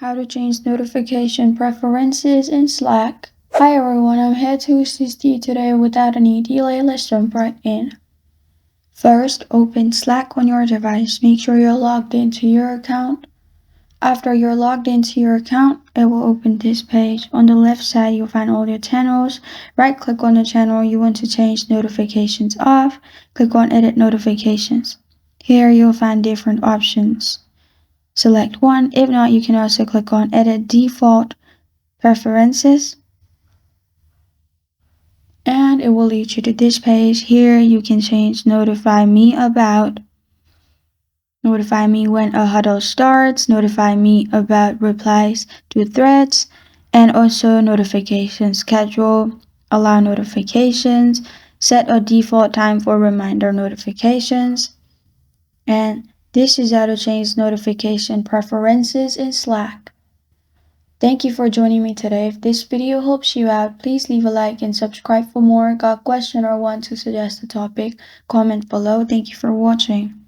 How to change notification preferences in Slack. Hi everyone, I'm here to assist you today. Without any delay, let's jump right in. First, open Slack on your device. Make sure you're logged into your account. After you're logged into your account, it will open this page. On the left side, you'll find all your channels. Right click on the channel you want to change notifications off. Click on Edit Notifications. Here you'll find different options. Select one. If not, you can also click on Edit Default Preferences, and it will lead you to this page. Here you can change Notify Me About, notify me when a huddle starts, notify me about replies to threads, and also notification schedule, allow notifications, set a default time for reminder notifications, and this is how to change notification preferences in Slack. Thank you for joining me today. If this video helps you out, please leave a like and subscribe for more. Got a question or want to suggest a topic? Comment below. Thank you for watching.